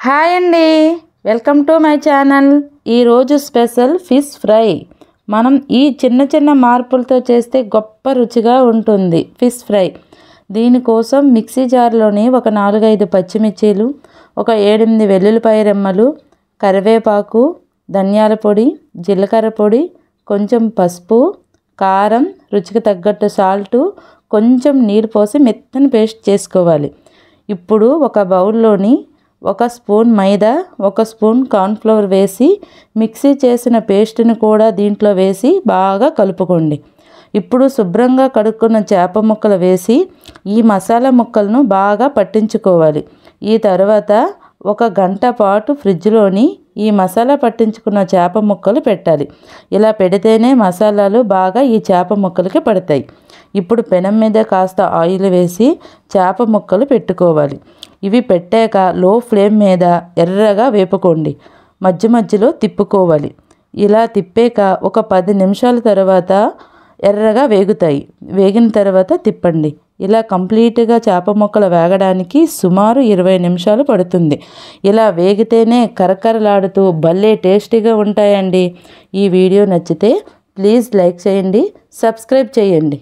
Hi అండి, welcome to my channel. ఈరోజు special fish fry. మనం ఈ చిన్న చిన్న మార్పులతో చేస్తే గొప్ప రుచిగా ఉంటుంది ఫిష్ ఫ్రై. దీనికోసం మిక్సీ జార్లోని ఒక 4-5 పచ్చిమిర్చీలు, ఒక 7-8 వెల్లుల్లిపాయ రెమ్మలు, కరివేపాకు, ధనియాల పొడి, జీలకర్ర పొడి, కొంచెం పసుపు, కారం, రుచికి తగ్గట్టు సాల్టు, కొంచెం నీళ్ళు పోసి మెత్తని పేస్ట్ చేసుకోవాలి. ఇప్పుడు ఒక బౌల్లోని 1 స్పూన్ మైదా, 1 స్పూన్ కార్న్ఫ్లవర్ వేసి మిక్సీ చేసిన పేస్ట్ని కూడా దీంట్లో వేసి బాగా కలుపుకోండి. ఇప్పుడు శుభ్రంగా కడుక్కున్న చేప ముక్కలు వేసి ఈ మసాలా ముక్కలను బాగా పట్టించుకోవాలి. ఈ తర్వాత 1 గంట పాటు ఫ్రిడ్జ్లోని ఈ మసాలా పట్టించుకున్న చేప ముక్కలు పెట్టాలి. ఇలా పెడితేనే మసాలాలు బాగా ఈ చేప ముక్కలకి పడతాయి. ఇప్పుడు పెనం మీద కాస్త ఆయిల్ వేసి చేప ముక్కలు పెట్టుకోవాలి. ఇవి పెట్టాక లో ఫ్లేమ్ మీద ఎర్రగా వేపుకోండి. మధ్య మధ్యలో తిప్పుకోవాలి. ఇలా తిప్పాక ఒక 10 నిమిషాల తర్వాత ఎర్రగా వేగుతాయి. వేగిన తర్వాత తిప్పండి. ఇలా కంప్లీట్గా చేప ముక్కలు వేగడానికి సుమారు 20 నిమిషాలు పడుతుంది. ఇలా వేగితేనే కరకరలాడుతూ భలే టేస్టీగా ఉంటాయండి. ఈ వీడియో నచ్చితే ప్లీజ్ లైక్ చేయండి, సబ్స్క్రైబ్ చేయండి.